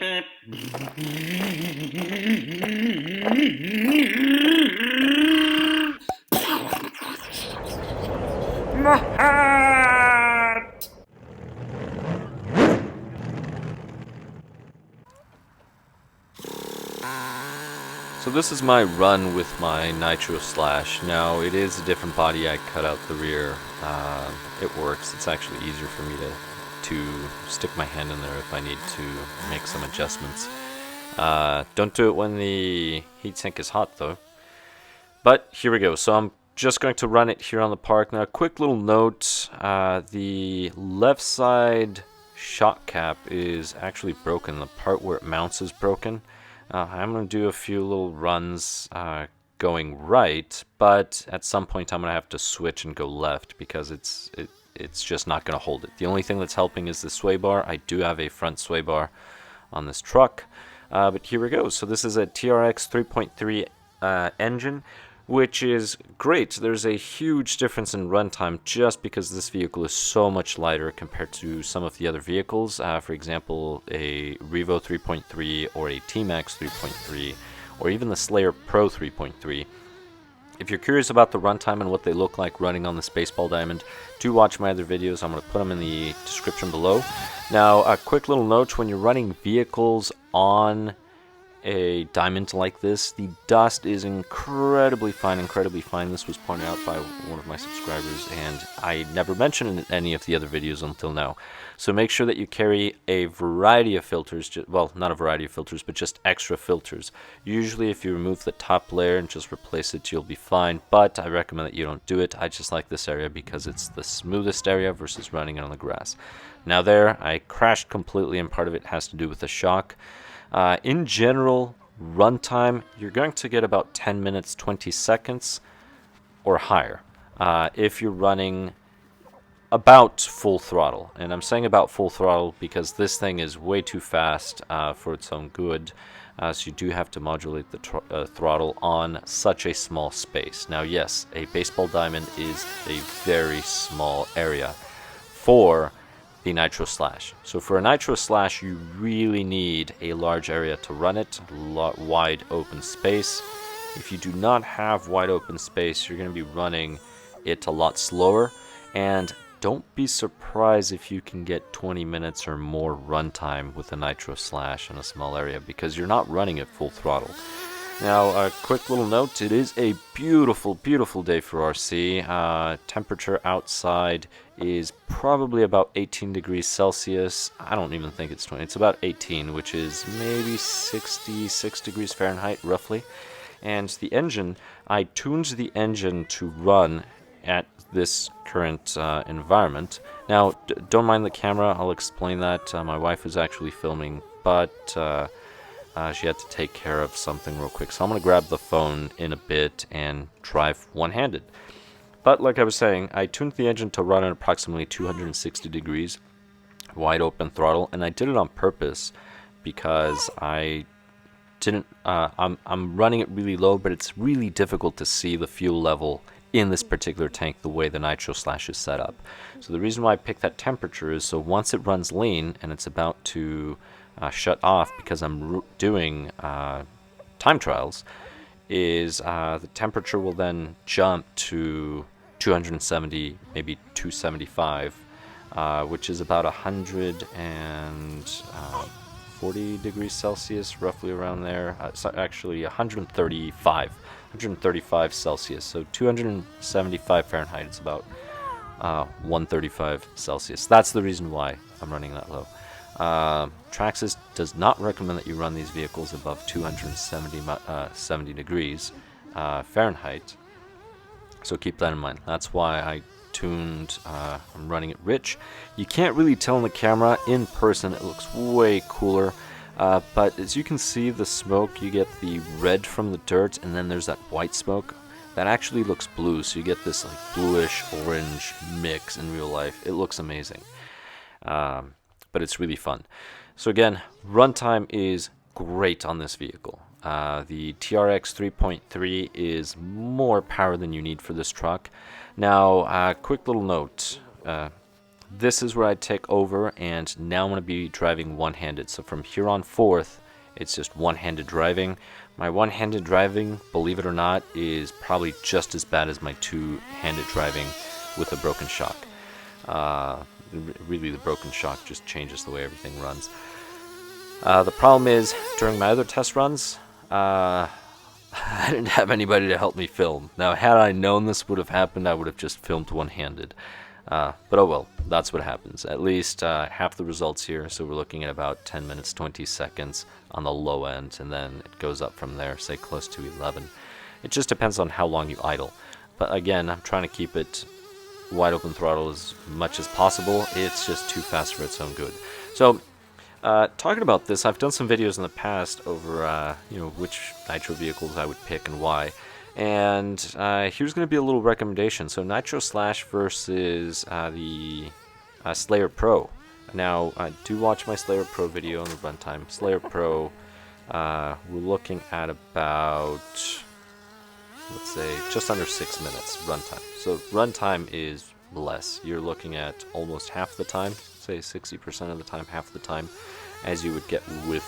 So this is my run with my Nitro Slash. Now it is a different body. I cut out the rear. It works. It's actually easier for me to stick my hand in there if I need to make some adjustments. Don't do it when the heatsink is hot though. But here we go. So I'm just going to run it here on the park. Now a quick little note, the left side shock cap is actually broken. The part where it mounts is broken. I'm going to do a few little runs going right, but at some point I'm going to have to switch and go left because it's just not going to hold it. The only thing that's helping is the sway bar. I do have a front sway bar on this truck, but here we go. So this is a TRX 3.3 engine, which is great. There's a huge difference in runtime just because this vehicle is so much lighter compared to some of the other vehicles. For example, a Revo 3.3 or a T-Maxx 3.3 or even the Slayer Pro 3.3. If you're curious about the runtime and what they look like running on this baseball diamond, do watch my other videos. I'm going to put them in the description below. Now, a quick little note, when you're running vehicles on a diamond like this, the dust is incredibly fine. This was pointed out by one of my subscribers, and I never mentioned it in any of the other videos until now. So make sure that you carry a variety of filters, well, not a variety of filters, but just extra filters. Usually if you remove the top layer and just replace it, you'll be fine, but I recommend that you don't do it. I just like this area because it's the smoothest area versus running it on the grass. Now there, I crashed completely, and part of it has to do with the shock. In general, runtime, you're going to get about 10 minutes, 20 seconds or higher if you're running about full throttle. And I'm saying about full throttle because this thing is way too fast for its own good. So you do have to modulate the throttle on such a small space. Now, yes, a baseball diamond is a very small area for the Nitro Slash. So for a Nitro Slash, you really need a large area to run it, wide open space. If you do not have wide open space, you're going to be running it a lot slower, and don't be surprised if you can get 20 minutes or more runtime with a Nitro Slash in a small area because you're not running at full throttle. Now, a quick little note, it is a beautiful, beautiful day for RC. Temperature outside is probably about 18 degrees Celsius. I don't even think it's 20. It's about 18, which is maybe 66 degrees Fahrenheit, roughly. And the engine, I tuned the engine to run at this current environment. Now, don't mind the camera. I'll explain that. My wife is actually filming, but she had to take care of something real quick. So I'm going to grab the phone in a bit and drive one-handed. But like I was saying, I tuned the engine to run at approximately 260 degrees, wide open throttle, and I did it on purpose because I didn't. I'm running it really low, but it's really difficult to see the fuel level in this particular tank the way the Nitro Slash is set up. So the reason why I picked that temperature is so once it runs lean and it's about to shut off because I'm doing time trials, is the temperature will then jump to 270, maybe 275, which is about 140 degrees Celsius, roughly around there. It's actually 135 Celsius, so 275 Fahrenheit. It's about 135 Celsius. That's the reason why I'm running that low. Traxxas does not recommend that you run these vehicles above 270 degrees Fahrenheit, so keep that in mind. That's why I tuned, I'm running it rich. You can't really tell in the camera. In person it looks way cooler, but as you can see, the smoke, you get the red from the dirt, and then there's that white smoke that actually looks blue, so you get this like bluish orange mix in real life. It looks amazing. But it's really fun. So again, runtime is great on this vehicle. The TRX 3.3 is more power than you need for this truck. Now, quick little note. this is where I take over, and now I'm going to be driving one-handed. So from here on forth, it's just one-handed driving. My one-handed driving, believe it or not, is probably just as bad as my two-handed driving with a broken shock. Really, the broken shock just changes the way everything runs. The problem is, during my other test runs, I didn't have anybody to help me film. Now, had I known this would have happened, I would have just filmed one-handed. But oh well, that's what happens. At least half the results here, so we're looking at about 10 minutes, 20 seconds on the low end, and then it goes up from there, say close to 11. It just depends on how long you idle. But again, I'm trying to keep it wide open throttle as much as possible. It's just too fast for its own good. So, talking about this, I've done some videos in the past over, which nitro vehicles I would pick and why. And here's going to be a little recommendation. So Nitro Slash versus the Slayer Pro. Now, do watch my Slayer Pro video on the Runtime. Slayer Pro, we're looking at about, let's say, just under 6 minutes runtime. So runtime is less. You're looking at almost half the time, say 60% of the time, half the time, as you would get with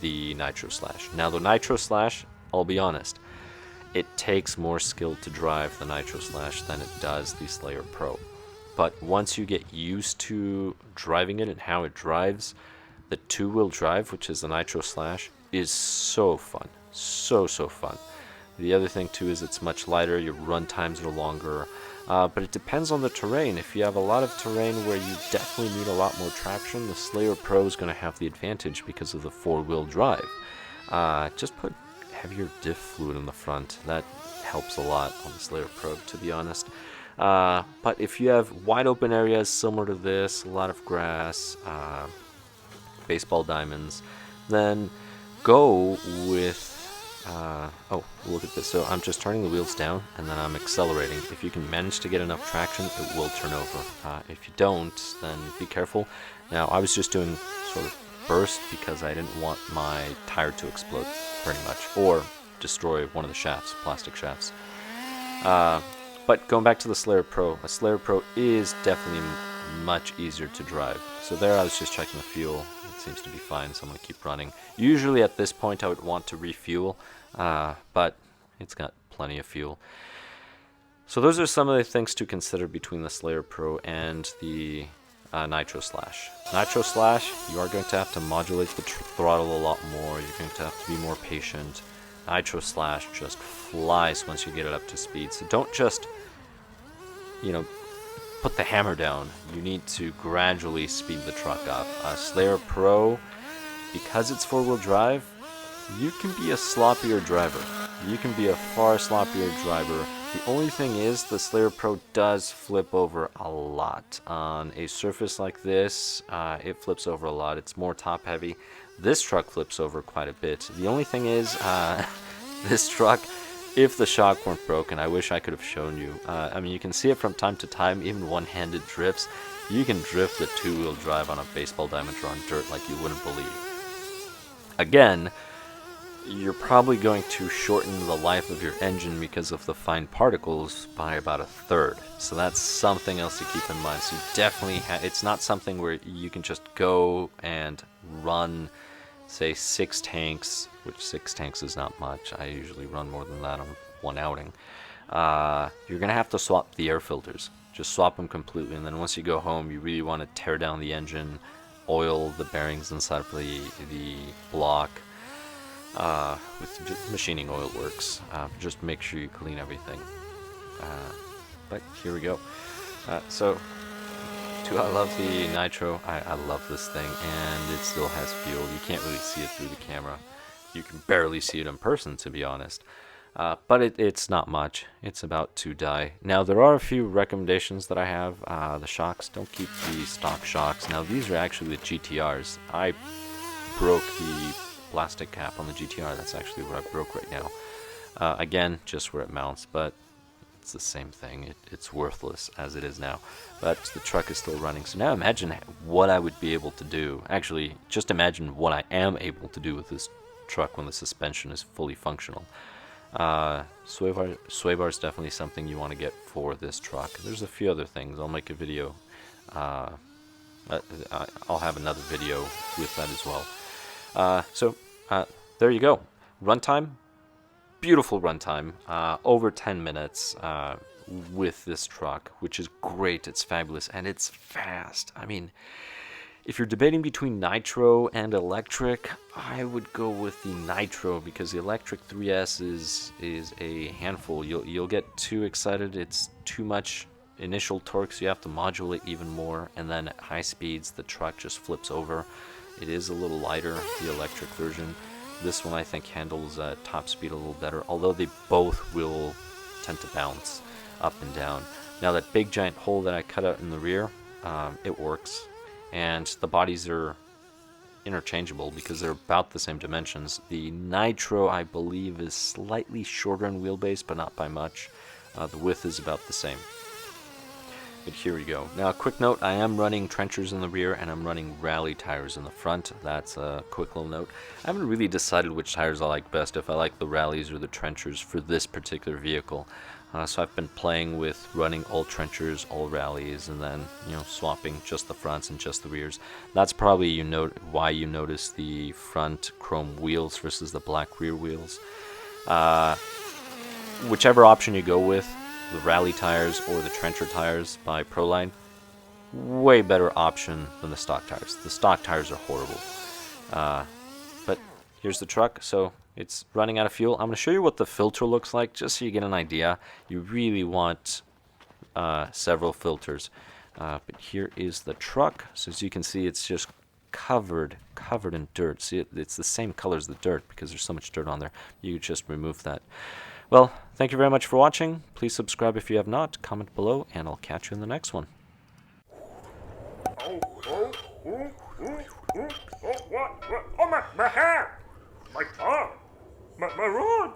the Nitro Slash. Now, the Nitro Slash, I'll be honest, it takes more skill to drive the Nitro Slash than it does the Slayer Pro. But once you get used to driving it and how it drives, the two-wheel drive, which is the Nitro Slash, is so fun. So fun. The other thing too is it's much lighter, your run times are longer, but it depends on the terrain. If you have a lot of terrain where you definitely need a lot more traction, the Slayer Pro is going to have the advantage because of the four-wheel drive. Just put heavier diff fluid in the front. That helps a lot on the Slayer Pro, to be honest. But if you have wide open areas similar to this, a lot of grass, baseball diamonds, then go with oh, look at this. So I'm just turning the wheels down and then I'm accelerating. If you can manage to get enough traction, it will turn over. If you don't, then be careful. Now, I was just doing sort of burst because I didn't want my tire to explode, pretty much, or destroy one of the shafts, plastic shafts. But going back to the Slayer Pro, a Slayer Pro is definitely much easier to drive. So there I was just checking the fuel. It seems to be fine, so I'm going to keep running. Usually at this point I would want to refuel, but it's got plenty of fuel. So those are some of the things to consider between the Slayer Pro and the Nitro Slash. Nitro Slash, you are going to have to modulate the throttle a lot more. You're going to have to be more patient. Nitro Slash just flies once you get it up to speed. So don't just, put the hammer down. You need to gradually speed the truck up. Slayer Pro, because it's four-wheel drive, you can be a sloppier driver. You can be a far sloppier driver. The only thing is, the Slayer Pro does flip over a lot. On a surface like this, it flips over a lot. It's more top-heavy. This truck flips over quite a bit. The only thing is, this truck, if the shock weren't broken, I wish I could have shown you. I mean, you can see it from time to time, even one-handed drifts. You can drift the two-wheel drive on a baseball diameter on dirt like you wouldn't believe. Again, you're probably going to shorten the life of your engine because of the fine particles by about a third. So that's something else to keep in mind. So you definitely it's not something where you can just go and run, say, 6 tanks, which 6 tanks is not much. I usually run more than that on one outing. You're going to have to swap the air filters. Just swap them completely, and then once you go home, you really want to tear down the engine, oil the bearings inside of the block. With machining oil works. Just make sure you clean everything. But here we go. So, I love the Nitro. I love this thing, and it still has fuel. You can't really see it through the camera. You can barely see it in person, to be honest. But it's not much. It's about to die. Now, there are a few recommendations that I have. The shocks, don't keep the stock shocks. Now, these are actually the GTRs. I broke the plastic cap on the GTR. That's actually what I broke right now. Again, just where it mounts, but it's the same thing. It's worthless as it is now. But the truck is still running. So now imagine what I would be able to do. Actually, just imagine what I am able to do with this truck when the suspension is fully functional. Sway bar is definitely something you want to get for this truck. There's a few other things. I'll make a video I'll have another video with that as well. So there you go. Runtime, beautiful runtime, over 10 minutes with this truck, which is great. It's fabulous and it's fast. I mean, if you're debating between nitro and electric, I would go with the nitro because the electric 3S is a handful. You'll get too excited. It's too much initial torque, so you have to modulate even more, and then at high speeds the truck just flips over. It is a little lighter, the electric version. This one I think handles top speed a little better, although they both will tend to bounce up and down. Now that big giant hole that I cut out in the rear, it works, and the bodies are interchangeable because they're about the same dimensions. The Nitro, I believe, is slightly shorter in wheelbase, but not by much. The width is about the same. But here we go. Now, a quick note, I am running trenchers in the rear and I'm running rally tires in the front. That's a quick little note. I haven't really decided which tires I like best, if I like the rallies or the trenchers for this particular vehicle. So I've been playing with running all trenchers, all rallies, and then, you know, swapping just the fronts and just the rears. That's probably why you notice the front chrome wheels versus the black rear wheels. Whichever option you go with, the rally tires or the trencher tires by Proline, way better option than the stock tires. The stock tires are horrible. But here's the truck. So it's running out of fuel. I'm going to show you what the filter looks like just so you get an idea. You really want several filters. But here is the truck. So as you can see, it's just covered in dirt. See, it's the same color as the dirt because there's so much dirt on there. You just remove that. Well, thank you very much for watching. Please subscribe if you have not, comment below, and I'll catch you in the next one. What? Oh, my hair! My tongue! My rod!